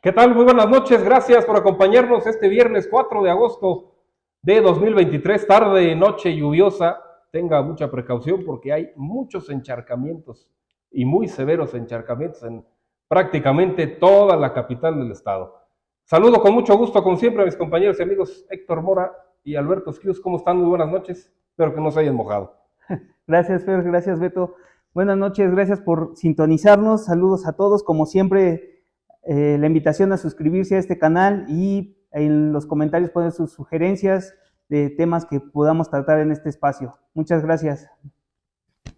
¿Qué tal? Muy buenas noches, gracias por acompañarnos este viernes 4 de agosto de 2023, tarde, noche lluviosa. Tenga mucha precaución porque hay muchos encharcamientos y muy severos encharcamientos en prácticamente toda la capital del estado. Saludo con mucho gusto, como siempre, a mis compañeros y amigos Héctor Mora y Alberto Esquius. ¿Cómo están? Muy buenas noches. Espero que no se hayan mojado. Gracias, Fer, gracias, Beto. Buenas noches, gracias por sintonizarnos. Saludos a todos. Como siempre, la invitación a suscribirse a este canal y en los comentarios poner sus sugerencias de temas que podamos tratar en este espacio. Muchas gracias.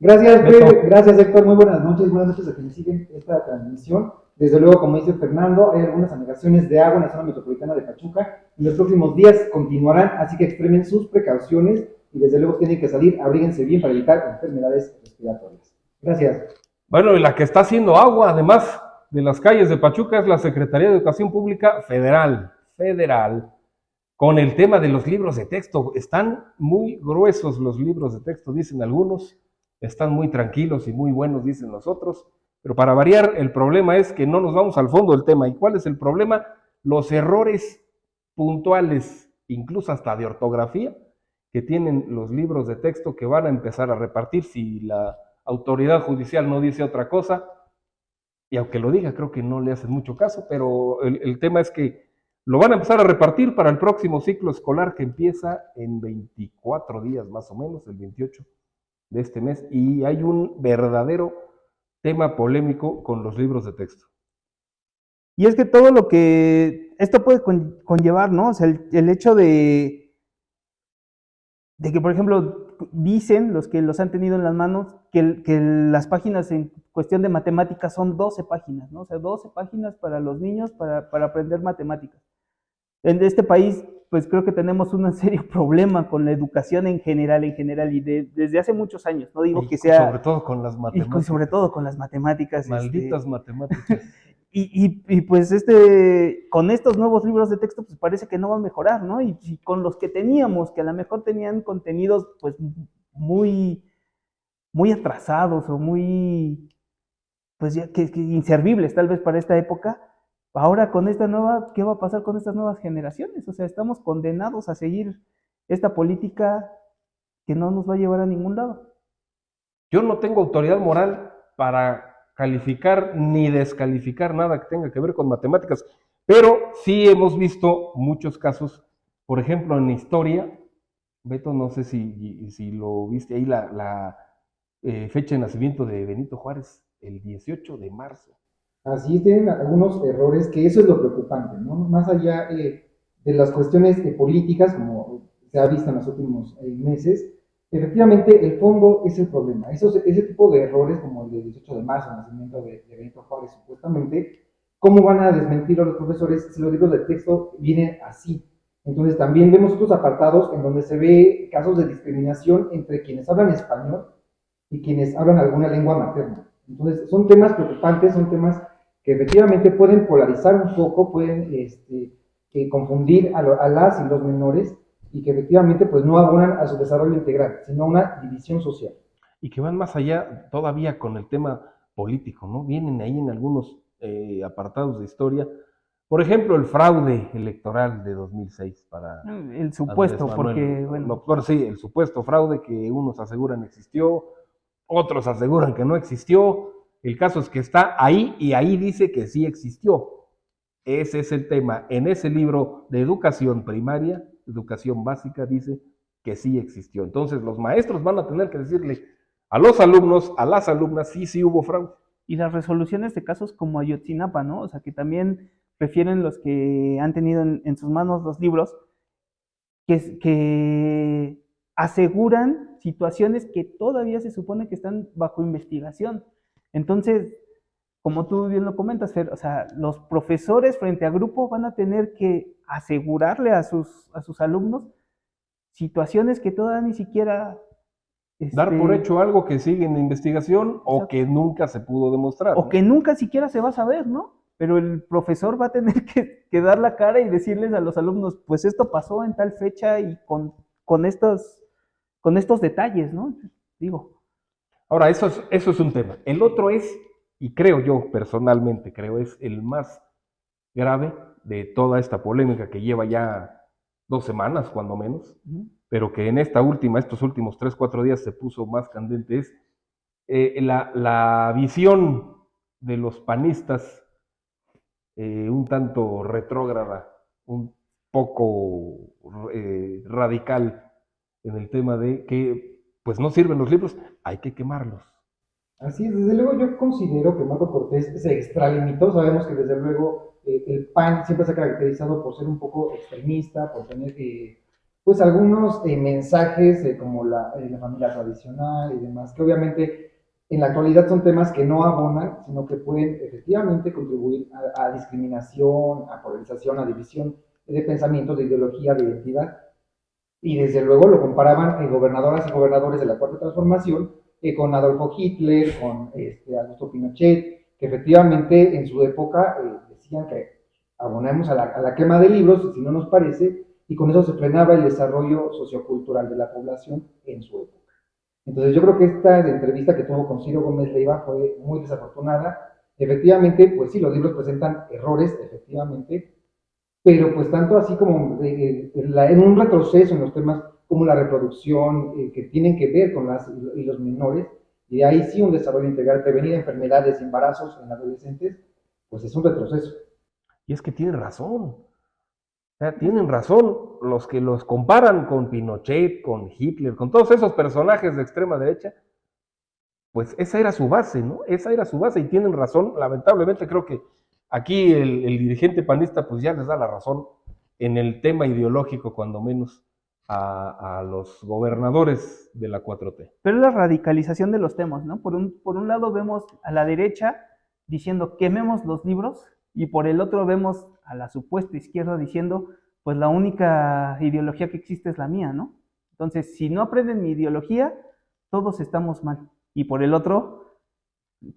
Gracias, Beto. Fer. Gracias, Héctor. Muy buenas noches a quienes siguen esta transmisión. Desde luego, como dice Fernando, hay algunas anegaciones de agua en la zona metropolitana de Pachuca. En los próximos días continuarán, así que extremen sus precauciones y desde luego tienen que salir, abríguense bien para evitar enfermedades respiratorias. Gracias. Bueno, y la que está haciendo agua, además de las calles de Pachuca, es la Secretaría de Educación Pública Federal, con el tema de los libros de texto. Están muy gruesos los libros de texto, dicen algunos, están muy tranquilos y muy buenos, dicen los otros, pero para variar, el problema es que no nos vamos al fondo del tema. ¿Y cuál es el problema? Los errores puntuales, incluso hasta de ortografía, que tienen los libros de texto que van a empezar a repartir si la autoridad judicial no dice otra cosa, y aunque lo diga, creo que no le hacen mucho caso, pero el tema es que lo van a empezar a repartir para el próximo ciclo escolar que empieza en 24 días más o menos, el 28 de este mes, y hay un verdadero tema polémico con los libros de texto. Y es que todo lo que esto puede conllevar, ¿no? O sea, el hecho de que, por ejemplo, dicen los que los han tenido en las manos que las páginas en cuestión de matemáticas son 12 páginas, ¿no? O sea, 12 páginas para los niños para aprender matemáticas. En este país, pues creo que tenemos un serio problema con la educación en general, y desde hace muchos años. No digo que Y sea, sobre todo con las sobre matemáticas. todo con las matemáticas, Malditas matemáticas. y pues con estos nuevos libros de texto, pues parece que no va a mejorar, ¿no? Y con los que teníamos, que a lo mejor tenían contenidos, pues muy, muy atrasados o muy, pues ya que inservibles tal vez para esta época. Ahora con esta nueva, ¿qué va a pasar con estas nuevas generaciones? O sea, estamos condenados a seguir esta política que no nos va a llevar a ningún lado. Yo no tengo autoridad moral para calificar ni descalificar nada que tenga que ver con matemáticas, pero sí hemos visto muchos casos, por ejemplo, en historia. Beto, no sé si lo viste ahí, la fecha de nacimiento de Benito Juárez, el 18 de marzo. Así tienen algunos errores, que eso es lo preocupante, ¿no? Más allá de las cuestiones políticas, como se ha visto en los últimos meses, efectivamente el fondo es el problema. Ese tipo de errores, como el del 18 de marzo, el nacimiento de Benito Juárez, supuestamente, ¿cómo van a desmentir a los profesores si los libros de texto vienen así? Entonces también vemos otros apartados en donde se ve casos de discriminación entre quienes hablan español y quienes hablan alguna lengua materna. Entonces son temas preocupantes, son temas que efectivamente pueden polarizar un poco, pueden confundir a las y los menores y que efectivamente pues no abonan a su desarrollo integral, sino a una división social. Y que van más allá todavía con el tema político, ¿no? Vienen ahí en algunos apartados de historia. Por ejemplo, el fraude electoral de 2006 para El Andrés supuesto, Manuel porque, bueno, López. Sí, el supuesto fraude que unos aseguran existió, otros aseguran que no existió. El caso es que está ahí y ahí dice que sí existió. Ese es el tema. En ese libro de educación primaria, educación básica, dice que sí existió. Entonces los maestros van a tener que decirle a los alumnos, a las alumnas, sí, sí hubo fraude. y las resoluciones de casos como Ayotzinapa, ¿no? O sea, que también refieren los que han tenido en sus manos los libros, que aseguran situaciones que todavía se supone que están bajo investigación. Entonces, como tú bien lo comentas, Fer, o sea, los profesores frente a grupo van a tener que asegurarle a sus alumnos situaciones que todavía ni siquiera, Dar por este, hecho algo que sigue en investigación o exacto, que nunca se pudo demostrar, o ¿no? que nunca siquiera se va a saber, ¿no? Pero el profesor va a tener que dar la cara y decirles a los alumnos, pues esto pasó en tal fecha y con estos detalles, ¿no? Digo. Ahora, eso es un tema. El otro es, y creo yo personalmente, creo es el más grave de toda esta polémica que lleva ya 2 semanas, cuando menos, pero que en estos últimos 3, 4 días se puso más candente, es la visión de los panistas un tanto retrógrada, un poco radical en el tema de que pues no sirven los libros, hay que quemarlos. Así es, desde luego yo considero que Marco Cortés se extralimitó, sabemos que desde luego el PAN siempre se ha caracterizado por ser un poco extremista, por tener pues algunos mensajes como la familia tradicional y demás, que obviamente en la actualidad son temas que no abonan, sino que pueden efectivamente contribuir a discriminación, a polarización, a división de pensamientos, de ideología, de identidad. Y desde luego lo comparaban gobernadoras y gobernadores de la Cuarta Transformación con Adolfo Hitler, con Augusto Pinochet, que efectivamente en su época decían que abonamos a la quema de libros, si no nos parece, y con eso se frenaba el desarrollo sociocultural de la población en su época. Entonces yo creo que esta entrevista que tuvo con Ciro Gómez Leiva fue muy desafortunada. Efectivamente, pues sí, los libros presentan errores, efectivamente, pero pues tanto así como en un retroceso en los temas como la reproducción, que tienen que ver con las y los menores, y de ahí sí un desarrollo integral, prevenir enfermedades, embarazos en adolescentes, pues es un retroceso. Y es que tienen razón, o sea, tienen razón los que los comparan con Pinochet, con Hitler, con todos esos personajes de extrema derecha, pues esa era su base, ¿no? Esa era su base y tienen razón. Lamentablemente creo que aquí el dirigente panista pues ya les da la razón en el tema ideológico, cuando menos, a los gobernadores de la 4T. Pero es la radicalización de los temas, ¿no? Por un lado vemos a la derecha diciendo quememos los libros y por el otro vemos a la supuesta izquierda diciendo pues la única ideología que existe es la mía, ¿no? Entonces, si no aprenden mi ideología, todos estamos mal. Y por el otro,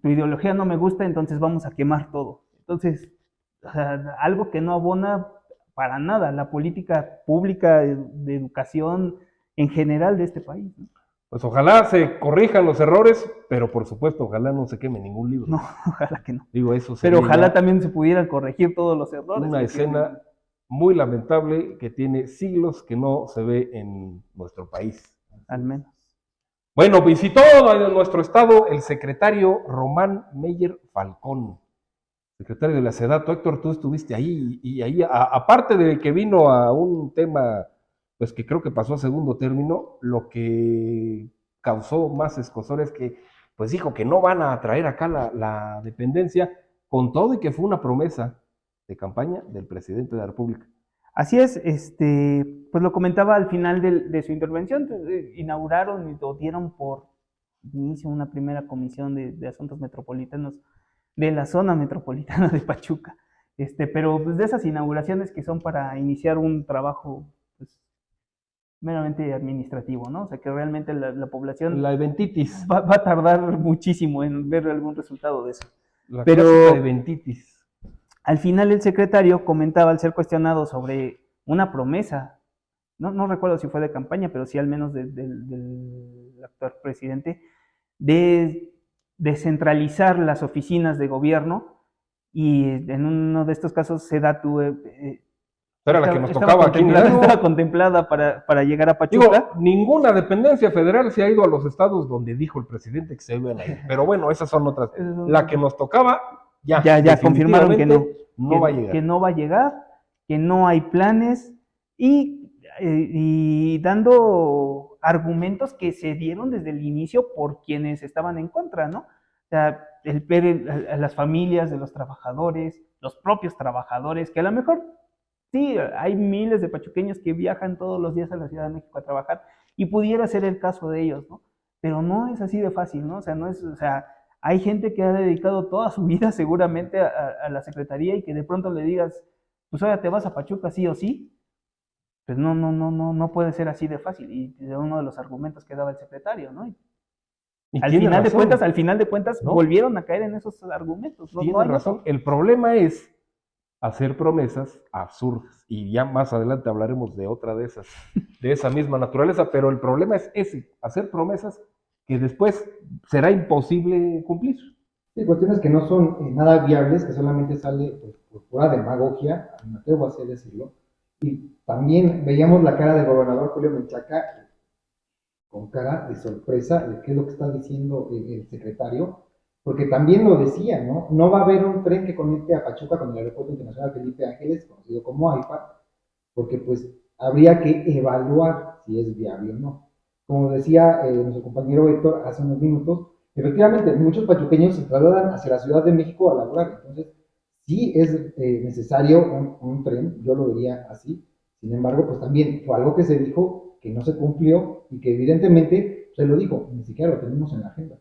tu ideología no me gusta, entonces vamos a quemar todo. Entonces, o sea, algo que no abona para nada la política pública de educación en general de este país, ¿no? Pues ojalá se corrijan los errores, pero por supuesto, ojalá no se queme ningún libro. No, ojalá que no. Digo, eso Pero sería ojalá también se pudieran corregir todos los errores. una escena muy lamentable que tiene siglos que no se ve en nuestro país. Al menos. Bueno, visitó en nuestro estado el secretario Román Meyer Falcón, secretario de la SEDATU. Héctor, tú estuviste ahí y ahí, aparte de que vino a un tema, pues que creo que pasó a segundo término, lo que causó más escozor es que, pues dijo que no van a traer acá la dependencia, con todo y que fue una promesa de campaña del presidente de la República. Así es, pues lo comentaba al final de su intervención, inauguraron y dieron por inicio una primera comisión de asuntos metropolitanos de la zona metropolitana de Pachuca, pero pues de esas inauguraciones que son para iniciar un trabajo pues, meramente administrativo, ¿no? O sea que realmente la población La eventitis. va a tardar muchísimo en ver algún resultado de eso. La Pero clásica eventitis. al final el secretario comentaba al ser cuestionado sobre una promesa, no recuerdo si fue de campaña, pero sí al menos del actual presidente, de descentralizar las oficinas de gobierno y en uno de estos casos SEDATU era la que nos tocaba aquí en Hidalgo. Estaba contemplada para llegar a Pachuca. Digo, ninguna dependencia federal se ha ido a los estados donde dijo el presidente que se iban a ir, pero bueno, esas son otras. La que nos tocaba, ya confirmaron que no va a llegar. Que no va a llegar, que no hay planes y dando argumentos que se dieron desde el inicio por quienes estaban en contra, ¿no? O sea, a las familias de los trabajadores, los propios trabajadores, que a lo mejor sí, hay miles de pachuqueños que viajan todos los días a la Ciudad de México a trabajar y pudiera ser el caso de ellos, ¿no? Pero no es así de fácil, ¿no? O sea, hay gente que ha dedicado toda su vida seguramente a la secretaría y que de pronto le digas, pues ahora te vas a Pachuca sí o sí, pues no puede ser así de fácil. Y es uno de los argumentos que daba el secretario, ¿no? Y al final de cuentas, ¿no? Volvieron a caer en esos argumentos. Tiene razón. El problema es hacer promesas absurdas. Y ya más adelante hablaremos de otra de esas, de esa misma naturaleza. Pero el problema es ese, hacer promesas que después será imposible cumplir. Sí, cuestiones que no son nada viables, que solamente sale pues, por pura demagogia, me atrevo así a decirlo, y también veíamos la cara del gobernador Julio Menchaca con cara de sorpresa de qué es lo que está diciendo el secretario, porque también lo decía, ¿no? No va a haber un tren que conecte a Pachuca con el Aeropuerto Internacional Felipe Ángeles, conocido como AIFA, porque pues habría que evaluar si es viable o no. Como decía nuestro compañero Héctor hace unos minutos, efectivamente muchos pachuqueños se trasladan hacia la Ciudad de México a laborar, entonces sí es necesario un tren, yo lo vería así. Sin embargo, pues también fue algo que se dijo, que no se cumplió y que evidentemente se lo dijo, ni siquiera lo tenemos en la agenda.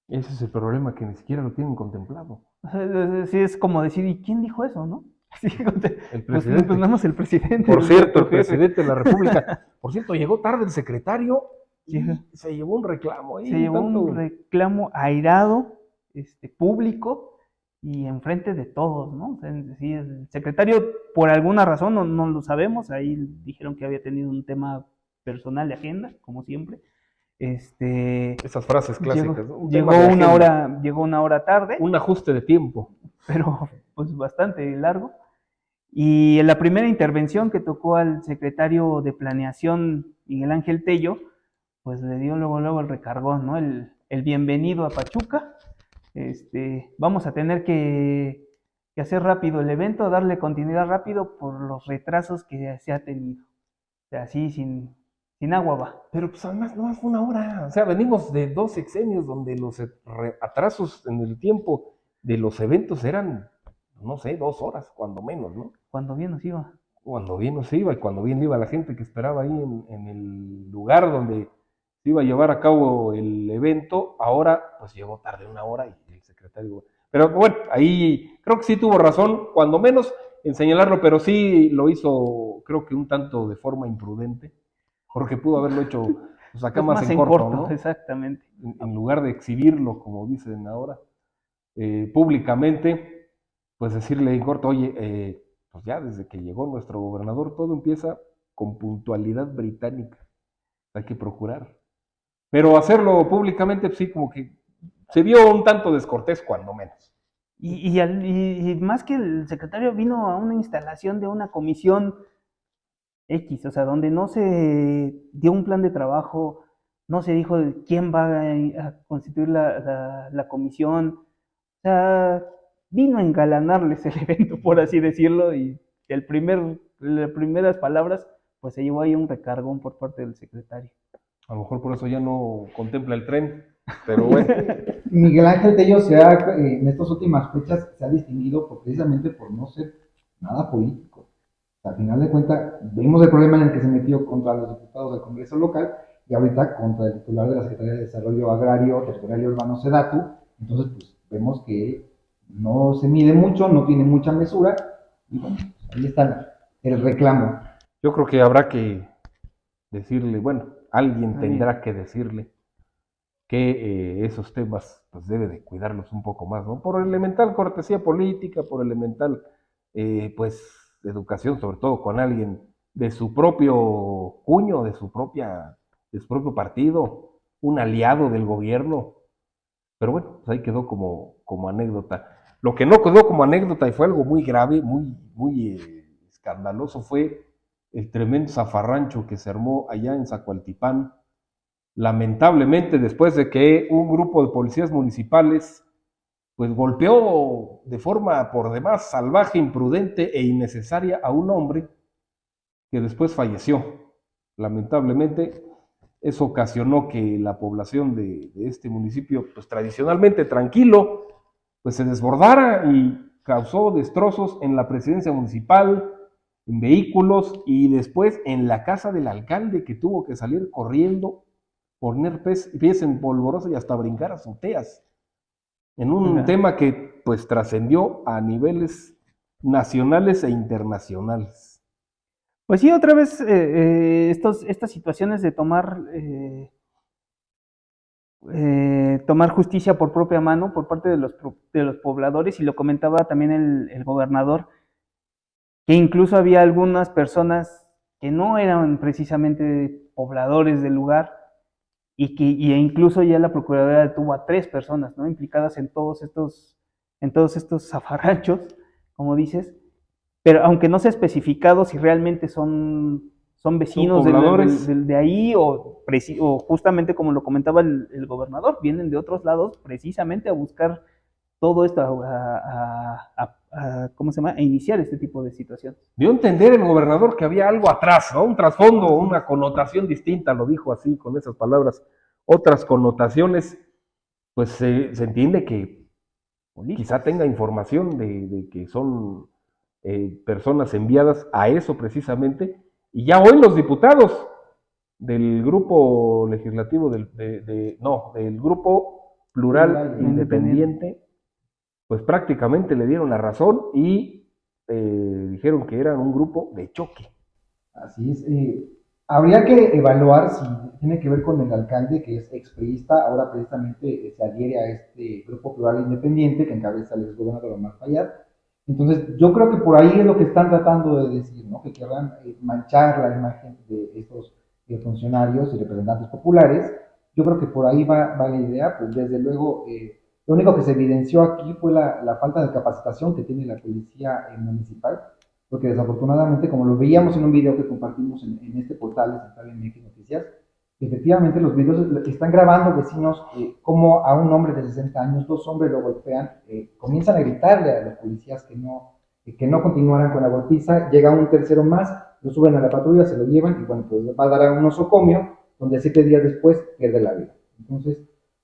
Ese es el problema, que ni siquiera lo tienen contemplado. O sea, sí es como decir, ¿y quién dijo eso, no? Sí, El pues presidente. nada más el presidente. Por cierto, el jefe. presidente de la República. Por cierto, llegó tarde el secretario y Sí. se llevó un reclamo ahí. Se llevó tanto... un reclamo airado, público y enfrente de todos, ¿no? O sea, sí, el secretario, por alguna razón, no lo sabemos, ahí dijeron que había tenido un tema personal de agenda, como siempre. Esas frases clásicas, ¿no? Llegó una hora tarde, un ajuste de tiempo, pero pues bastante largo. Y en la primera intervención que tocó al secretario de Planeación, Miguel Ángel Tello, pues le dio luego el recargón, ¿no? El bienvenido a Pachuca. Vamos a tener que hacer rápido el evento, darle continuidad rápido por los retrasos que se ha tenido. O sea, así sin agua va. pero pues además no fue una hora. O sea, venimos de 2 sexenios donde los atrasos en el tiempo de los eventos eran, no sé, 2 horas, cuando menos, ¿no? Cuando bien nos iba. Cuando bien nos iba y cuando bien iba la gente que esperaba ahí en el lugar donde se iba a llevar a cabo el evento. Ahora pues llegó tarde 1 hora y el secretario... Pero bueno, ahí creo que sí tuvo razón, cuando menos en señalarlo, pero sí lo hizo, creo que un tanto de forma imprudente, porque pudo haberlo hecho pues, acá Pues más en corto, ¿no? Exactamente. En lugar de exhibirlo, como dicen ahora, públicamente, pues decirle en corto, oye, pues ya desde que llegó nuestro gobernador todo empieza con puntualidad británica, hay que procurar. Pero hacerlo públicamente, pues sí, como que se vio un tanto descortés, cuando menos. Y más que el secretario vino a una instalación de una comisión X, o sea, donde no se dio un plan de trabajo, no se dijo de quién va a constituir la comisión, o sea, vino a engalanarles el evento, por así decirlo, y las primeras palabras, pues se llevó ahí un recargón por parte del secretario. A lo mejor por eso ya no contempla el tren, pero bueno. Miguel Ángel Tello en estas últimas fechas se ha distinguido precisamente por no ser nada político. Al final de cuentas, vimos el problema en el que se metió contra los diputados del Congreso local y ahorita contra el titular de la Secretaría de Desarrollo Agrario, Territorial y Urbano, Sedatu. Entonces, pues vemos que no se mide mucho, no tiene mucha mesura y bueno, ahí está el reclamo. Yo creo que habrá que decirle, bueno, alguien tendrá que decirle que esos temas pues debe de cuidarlos un poco más, ¿no? Por elemental cortesía política, por elemental pues educación, sobre todo con alguien de su propio cuño, de su propio partido, un aliado del gobierno. Pero bueno, pues ahí quedó como anécdota. Lo que no quedó como anécdota y fue algo muy grave, muy escandaloso, fue el tremendo zafarrancho que se armó allá en Zacualtipán, lamentablemente después de que un grupo de policías municipales pues golpeó de forma por demás salvaje, imprudente e innecesaria a un hombre que después falleció. Lamentablemente eso ocasionó que la población de este municipio, pues tradicionalmente tranquilo, pues se desbordara y causó destrozos en la presidencia municipal, en vehículos y después en la casa del alcalde, que tuvo que salir corriendo, poner pies en polvorosa y hasta brincar azoteas, en un tema que pues trascendió a niveles nacionales e internacionales. Pues sí, otra vez estas situaciones de tomar justicia por propia mano por parte de los pobladores, y lo comentaba también el gobernador, que incluso había algunas personas que no eran precisamente pobladores del lugar, y incluso ya la Procuraduría detuvo a 3 personas, ¿no?, implicadas en todos estos zafarranchos, como dices, pero aunque no sea especificado si realmente son vecinos pobladores. de ahí o justamente como lo comentaba el gobernador, vienen de otros lados precisamente a buscar todo esto, ¿cómo se llama? A iniciar este tipo de situaciones. Dio a entender el gobernador que había algo atrás, ¿no? Un trasfondo, una connotación distinta, lo dijo así, con esas palabras. Otras connotaciones, pues se entiende que quizá tenga información de que son personas enviadas a eso precisamente. Y ya hoy los diputados del grupo legislativo, del grupo plural independiente, pues prácticamente le dieron la razón y dijeron que eran un grupo de choque. Así es. Habría que evaluar si tiene que ver con el alcalde, que es expriista, ahora precisamente se adhiere a este grupo plural independiente que encabeza el exgobernador Omar Fayad. Entonces, yo creo que por ahí es lo que están tratando de decir, ¿no? Que querrán manchar la imagen de estos funcionarios y representantes populares. Yo creo que por ahí va la idea, pues desde luego, lo único que se evidenció aquí fue la falta de capacitación que tiene la policía municipal, porque desafortunadamente, como lo veíamos en un video que compartimos en este portal de Central MX Noticias, efectivamente los videos están grabando vecinos como a un hombre de 60 años, dos hombres lo golpean, comienzan a gritarle a los policías que no continuaran con la golpiza, llega un tercero más, lo suben a la patrulla, se lo llevan y bueno, pues va a dar a un nosocomio, donde 7 días después pierde la vida. Entonces,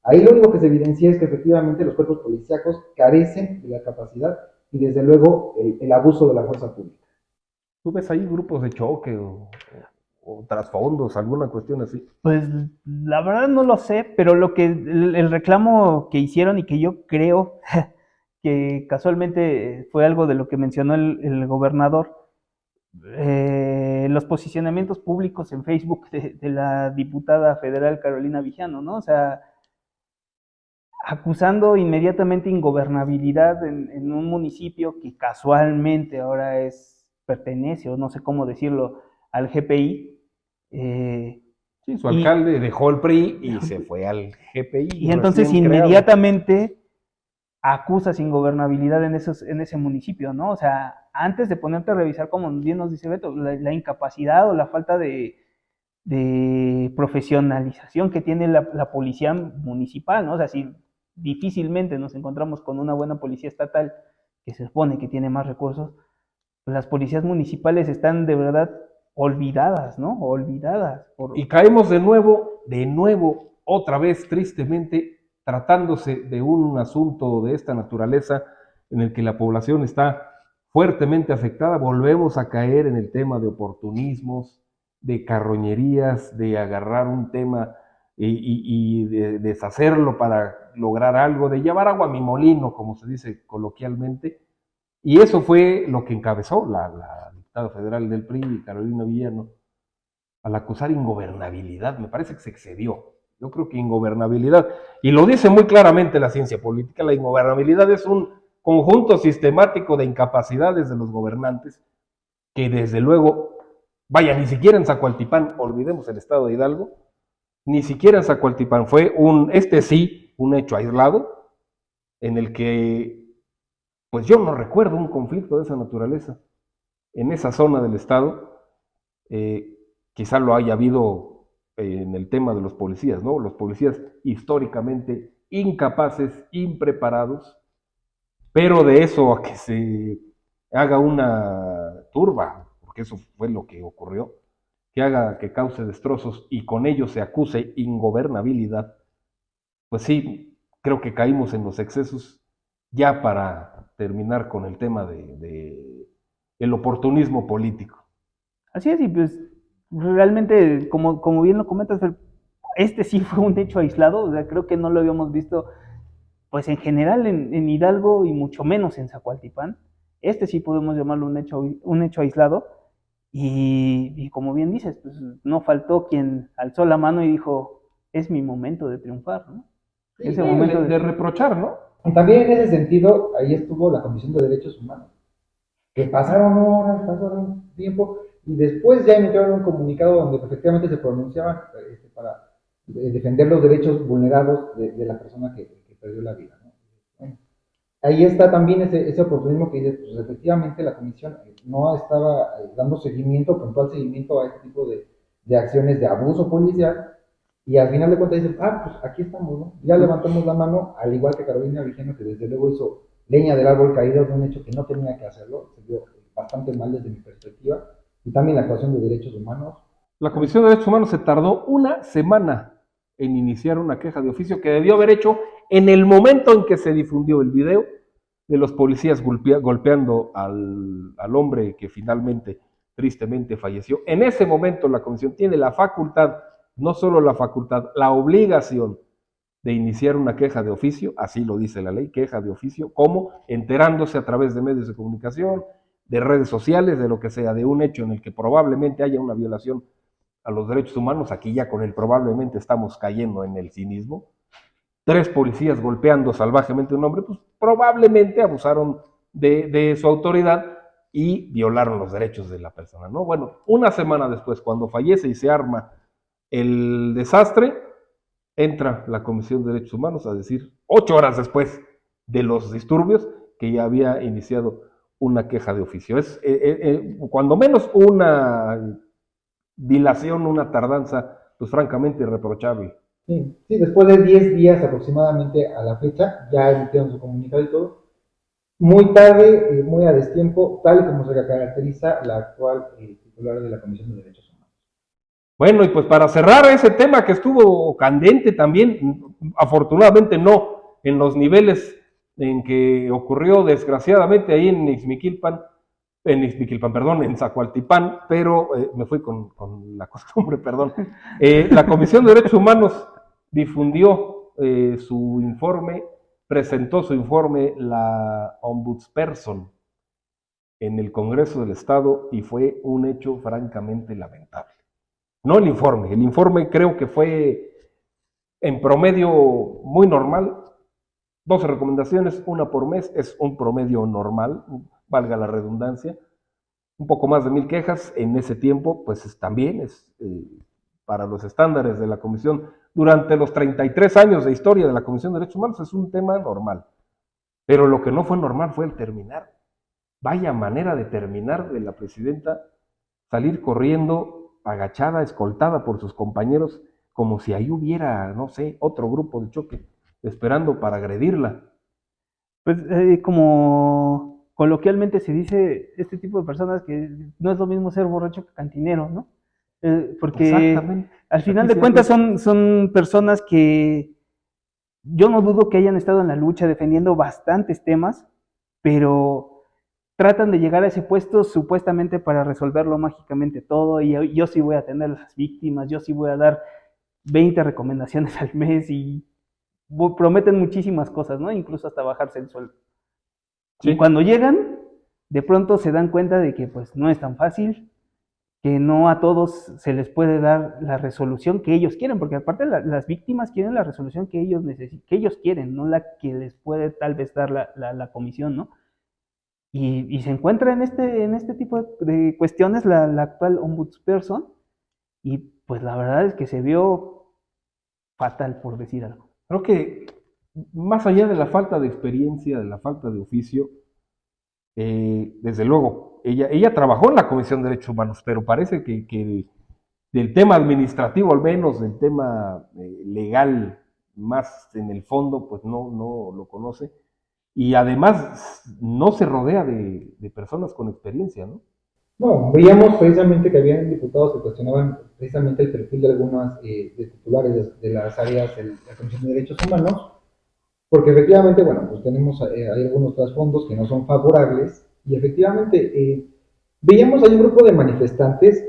ahí lo único que se evidencia es que efectivamente los cuerpos policíacos carecen de la capacidad y desde luego el abuso de la fuerza pública. ¿Tú ves ahí grupos de choque o trasfondos, alguna cuestión así? Pues la verdad no lo sé, pero lo que el reclamo que hicieron y que yo creo que casualmente fue algo de lo que mencionó el gobernador, los posicionamientos públicos en Facebook de la diputada federal Carolina Villano, ¿no? O sea, acusando inmediatamente ingobernabilidad en un municipio que casualmente ahora pertenece, o no sé cómo decirlo, al GPI. Sí, su Y, alcalde dejó el PRI y se fue al GPI y entonces recién creado. inmediatamente acusas ingobernabilidad en ese municipio, ¿no? O sea, antes de ponerte a revisar, como bien nos dice Beto, la incapacidad o la falta de profesionalización que tiene la policía municipal, ¿no? O sea, si difícilmente nos encontramos con una buena policía estatal que se supone que tiene más recursos, pues las policías municipales están de verdad olvidadas, ¿no? Olvidadas. Y caemos de nuevo, otra vez, tristemente, tratándose de un asunto de esta naturaleza en el que la población está fuertemente afectada, volvemos a caer en el tema de oportunismos, de carroñerías, de agarrar un tema y de deshacerlo para lograr algo, de llevar agua a mi molino, como se dice coloquialmente. Y eso fue lo que encabezó la diputada federal del PRI, Carolina Villano, al acusar ingobernabilidad. Me parece que se excedió. Yo creo que ingobernabilidad, y lo dice muy claramente la ciencia política, la ingobernabilidad es un conjunto sistemático de incapacidades de los gobernantes que desde luego, vaya, ni siquiera en Zacualtipán, olvidemos el estado de Hidalgo, ni siquiera en Zacualtipán fue un hecho aislado en el que, pues yo no recuerdo un conflicto de esa naturaleza en esa zona del estado. Quizá lo haya habido en el tema de los policías, ¿no? Los policías históricamente incapaces, impreparados, pero de eso a que se haga una turba, porque eso fue lo que ocurrió, que cause destrozos y con ello se acuse ingobernabilidad, pues sí, creo que caímos en los excesos ya para terminar con el tema de el oportunismo político. Así es, y pues realmente, como bien lo comentas, este sí fue un hecho aislado, o sea, creo que no lo habíamos visto, pues en general en Hidalgo y mucho menos en Zacualtipán. Este sí podemos llamarlo un hecho aislado, y como bien dices, pues no faltó quien alzó la mano y dijo, es mi momento de triunfar, ¿no? Sí, Ese momento de reprochar, ¿no? y también en ese sentido, ahí estuvo la Comisión de Derechos Humanos, que pasaron horas, pasaron tiempo, y después ya emitieron un comunicado donde efectivamente se pronunciaban para defender los derechos vulnerados de la persona que perdió la vida, ¿no? Bueno, ahí está también ese oportunismo que dice, pues efectivamente la comisión no estaba dando seguimiento, puntual seguimiento a este tipo de acciones de abuso policial, y al final de cuentas dicen, pues aquí estamos, ¿no? Ya levantamos la mano, al igual que Carolina Vigeno, que desde luego hizo leña del árbol caído de un hecho que no tenía que hacerlo, se vio bastante mal desde mi perspectiva, y también la actuación de derechos humanos. La Comisión de Derechos Humanos se tardó una semana en iniciar una queja de oficio que debió haber hecho en el momento en que se difundió el video de los policías golpeando al hombre que finalmente, tristemente, falleció. En ese momento la comisión tiene la facultad, no solo la facultad, la obligación de iniciar una queja de oficio, así lo dice la ley, queja de oficio, como enterándose a través de medios de comunicación, de redes sociales, de lo que sea, de un hecho en el que probablemente haya una violación a los derechos humanos. Aquí ya con el probablemente estamos cayendo en el cinismo. 3 policías golpeando salvajemente a un hombre, pues probablemente abusaron de su autoridad y violaron los derechos de la persona, ¿no? Bueno, una semana después, cuando fallece y se arma el desastre, entra la Comisión de Derechos Humanos a decir, 8 horas después de los disturbios, que ya había iniciado una queja de oficio. Es cuando menos una dilación, una tardanza, pues francamente irreprochable. Sí, sí, después de 10 días aproximadamente a la fecha, ya emitieron su comunicado y todo. Muy tarde, muy a destiempo, tal y como se caracteriza la actual titular de la Comisión de Derechos Humanos. Bueno, y pues para cerrar ese tema que estuvo candente también, afortunadamente no en los niveles en que ocurrió desgraciadamente ahí en Ixmiquilpan, perdón, en Zacualtipán, pero me fui con la costumbre, perdón. La Comisión de Derechos Humanos difundió su informe, presentó su informe la Ombudsperson en el Congreso del Estado y fue un hecho francamente lamentable. No el informe creo que fue en promedio muy normal, 12 recomendaciones, una por mes, es un promedio normal, valga la redundancia, un poco más de 1000 quejas en ese tiempo, pues también es para los estándares de la Comisión, durante los 33 años de historia de la Comisión de Derechos Humanos es un tema normal, pero lo que no fue normal fue el terminar. Vaya manera de terminar de la presidenta, salir corriendo, agachada, escoltada por sus compañeros, como si ahí hubiera, no sé, otro grupo de choque esperando para agredirla. Pues como coloquialmente se dice, este tipo de personas que no es lo mismo ser borracho que cantinero, ¿no? Porque al final de cuentas son personas que yo no dudo que hayan estado en la lucha defendiendo bastantes temas, pero tratan de llegar a ese puesto supuestamente para resolverlo mágicamente todo, y yo sí voy a atender a las víctimas, yo sí voy a dar 20 recomendaciones al mes, y prometen muchísimas cosas, ¿no? Incluso hasta bajarse el sueldo. Sí. Y cuando llegan, de pronto se dan cuenta de que pues no es tan fácil, que no a todos se les puede dar la resolución que ellos quieren, porque aparte las víctimas quieren la resolución que ellos que ellos quieren, no la que les puede tal vez dar la comisión, ¿no? Y se encuentra en este tipo de cuestiones la actual ombudsperson, y pues la verdad es que se vio fatal, por decir algo. Creo que más allá de la falta de experiencia, de la falta de oficio, desde luego, ella trabajó en la Comisión de Derechos Humanos, pero parece que del tema administrativo al menos, del tema legal más en el fondo, pues no lo conoce. Y además no se rodea de personas con experiencia, ¿no? No, veíamos precisamente que habían diputados que cuestionaban precisamente el perfil de algunas de titulares de las áreas de la Comisión de Derechos Humanos, porque efectivamente, bueno, pues tenemos hay algunos trasfondos que no son favorables, y efectivamente veíamos ahí un grupo de manifestantes,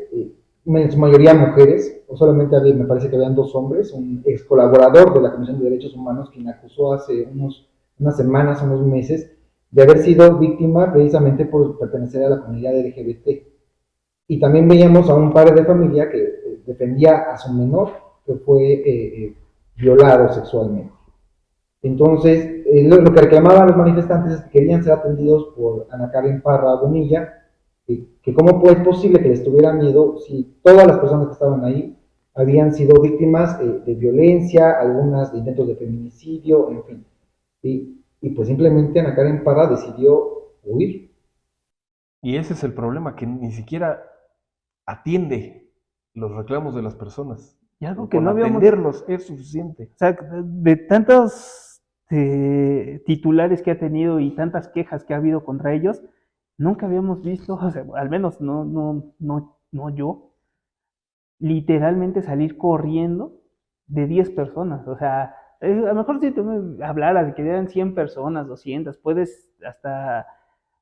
en su mayoría mujeres, o solamente me parece que habían 2 hombres, un ex colaborador de la Comisión de Derechos Humanos quien acusó hace unas semanas, unos meses, de haber sido víctima precisamente por pertenecer a la comunidad LGBT. Y también veíamos a un padre de familia que defendía a su menor que fue violado sexualmente. Entonces, lo que reclamaban los manifestantes es que querían ser atendidos por Ana Karen Parra Bonilla, que cómo es posible que les tuviera miedo si todas las personas que estaban ahí habían sido víctimas de violencia, algunas de intentos de feminicidio, en fin. y pues simplemente Ana Karen Parra decidió huir. Y ese es el problema, que ni siquiera atiende los reclamos de las personas. Y algo que Con no habíamos... atenderlos es suficiente. O sea, de tantos titulares que ha tenido y tantas quejas que ha habido contra ellos, nunca habíamos visto, o sea, al menos no yo, literalmente salir corriendo de 10 personas. O sea, a lo mejor si tú me hablaras de que eran 100 personas, 200, puedes hasta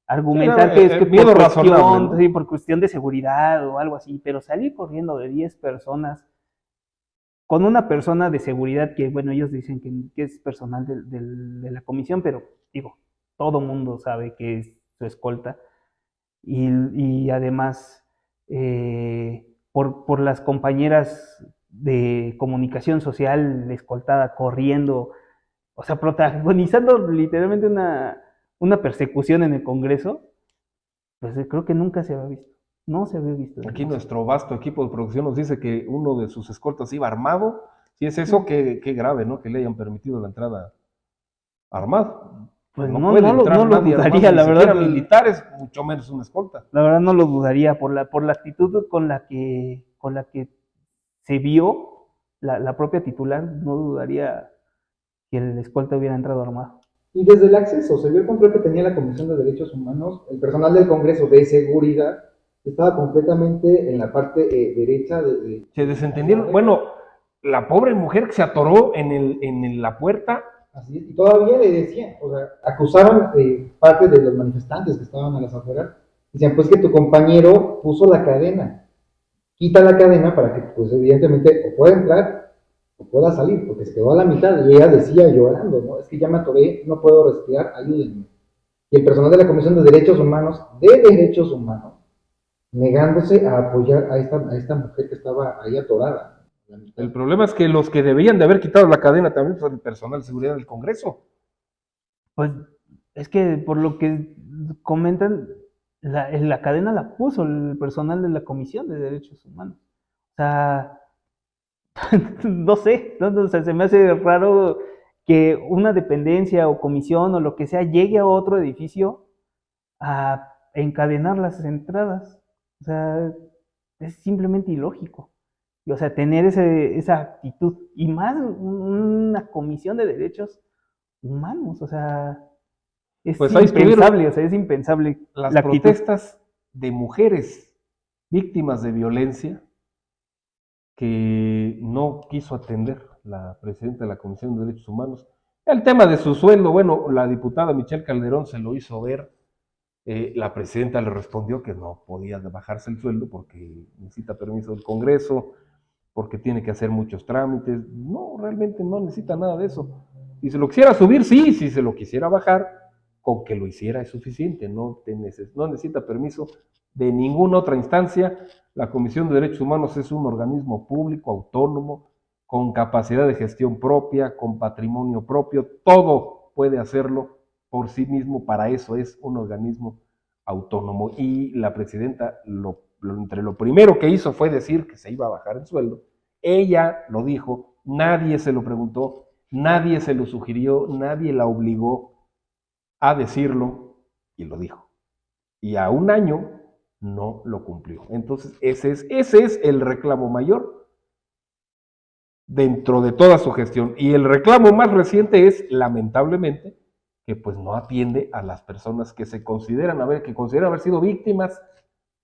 argumentar que es que miedo razonable, ¿no? sí, por cuestión de seguridad o algo así, pero salir corriendo de 10 personas con una persona de seguridad que, bueno, ellos dicen que es personal de la comisión, pero digo, todo mundo sabe que es su escolta. Y además, por las compañeras de comunicación social escoltada corriendo, o sea, protagonizando literalmente una persecución en el Congreso, pues creo que nunca se había visto. No se había visto. Aquí nuestro vasto equipo de producción nos dice que uno de sus escoltas iba armado. Si es eso, qué grave, ¿no? Que le hayan permitido la entrada armado. Pues No no, puede no entrar lo nadie dudaría, armado, la ni verdad. siquiera militares, mucho menos una escolta. La verdad no lo dudaría por la actitud con la que se vio la propia titular, no dudaría que el escolta hubiera entrado armado. Y desde el acceso se vio el control que tenía la Comisión de Derechos Humanos, el personal del Congreso de Seguridad estaba completamente en la parte derecha Se desentendieron. Bueno, la pobre mujer que se atoró en la puerta. Así es, y todavía le decían, o sea, acusaban parte de los manifestantes que estaban a las afueras, decían, pues que tu compañero puso la cadena, quita la cadena para que, pues evidentemente, o pueda entrar o pueda salir, porque se quedó a la mitad, y ella decía llorando, ¿no? Es que ya me atoré, no puedo respirar, ayúdenme. Y el personal de la Comisión de Derechos Humanos, negándose a apoyar a esta mujer que estaba ahí atorada. El problema es que los que debían de haber quitado la cadena también fue el personal de seguridad del Congreso. Pues es que por lo que comentan, la cadena la puso el personal de la Comisión de Derechos Humanos. O sea, no sé, o sea, se me hace raro que una dependencia o comisión o lo que sea llegue a otro edificio a encadenar las entradas. O sea, es simplemente ilógico. Y, o sea, tener esa actitud. Y más una comisión de derechos humanos. O sea, es Pues ahí impensable. O sea, es impensable las la actitud. protestas de mujeres víctimas de violencia que no quiso atender la presidenta de la Comisión de Derechos Humanos. El tema de su sueldo, bueno, la diputada Michelle Calderón se lo hizo ver. La presidenta le respondió que no podía bajarse el sueldo porque necesita permiso del Congreso, porque tiene que hacer muchos trámites. No, realmente no necesita nada de eso. Si se lo quisiera subir, sí, si se lo quisiera bajar, con que lo hiciera es suficiente. No necesita permiso de ninguna otra instancia. La Comisión de Derechos Humanos es un organismo público, autónomo, con capacidad de gestión propia, con patrimonio propio. Todo puede hacerlo por sí mismo. Para eso es un organismo autónomo. Y la presidenta entre lo primero que hizo fue decir que se iba a bajar el sueldo. Ella lo dijo, nadie se lo preguntó, nadie se lo sugirió, nadie la obligó a decirlo, y lo dijo. Y a un año no lo cumplió. Entonces ese es el reclamo mayor dentro de toda su gestión. Y el reclamo más reciente es, lamentablemente, que pues no atiende a las personas que consideran haber sido víctimas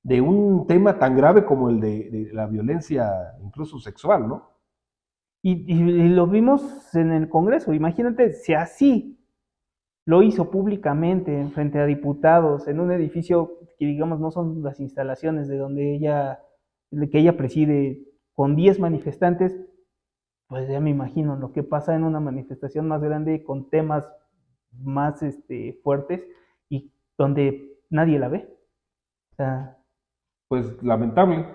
de un tema tan grave como el de la violencia, incluso sexual, ¿no? Y lo vimos en el Congreso. Imagínate si así lo hizo públicamente frente a diputados en un edificio que, digamos, no son las instalaciones de que ella preside, con 10 manifestantes. Pues ya me imagino lo que pasa en una manifestación más grande con temas más fuertes y donde nadie la ve. O sea, pues lamentable.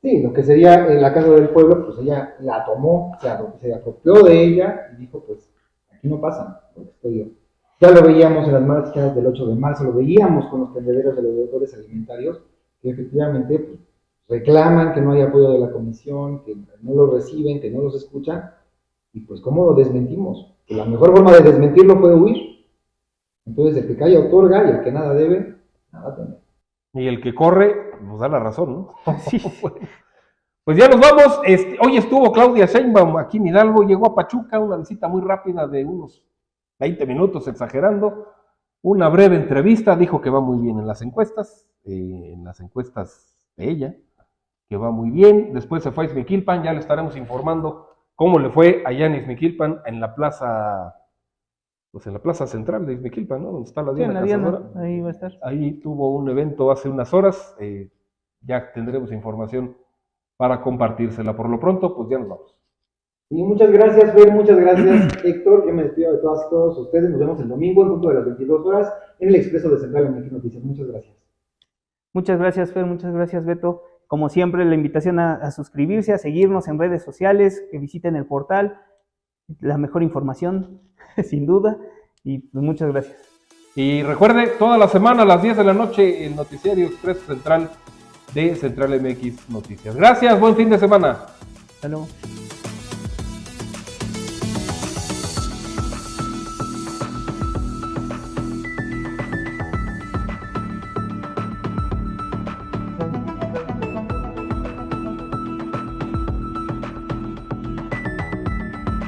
Sí, lo que sería la Casa del Pueblo, pues ella la tomó, se apropió de ella y dijo, pues aquí no pasa, porque estoy yo. Ya lo veíamos en las marchas del 8 de marzo, lo veíamos con los tendederos de los deudores alimentarios, que efectivamente pues, reclaman que no hay apoyo de la comisión, que no los reciben, que no los escuchan, y pues ¿cómo lo desmentimos? Que la mejor forma de desmentirlo fue huir. Entonces, el que calla otorga y el que nada debe, nada teme. Y el que corre, nos da la razón, ¿no? Sí. Pues ya nos vamos. Hoy estuvo Claudia Sheinbaum aquí en Hidalgo, llegó a Pachuca, una visita muy rápida de unos 20 minutos, exagerando. Una breve entrevista, dijo que va muy bien en las encuestas de ella, que va muy bien. Después se fue a Ixmiquilpan, ya le estaremos informando cómo le fue allá en Ixmiquilpan, en la plaza central de Ixmiquilpan, ¿no? Donde está la Sí, Diana en la Cazadora. Diana, ahí va a estar. Ahí tuvo un evento hace unas horas, ya tendremos información para compartírsela. Por lo pronto, pues ya nos vamos. Y muchas gracias, Fer, muchas gracias, Héctor. Yo me despido de todas y todos ustedes. Nos vemos el domingo en punto de las 22 horas en el Expreso de Central MX Noticias. Muchas gracias. Muchas gracias, Fer, muchas gracias, Beto. Como siempre, la invitación a suscribirse, a seguirnos en redes sociales, que visiten el portal, la mejor información, sin duda, y pues muchas gracias. Y recuerde, toda la semana a las 10 de la noche, el noticiario Expreso Central de Central MX Noticias. Gracias, buen fin de semana. Hasta luego.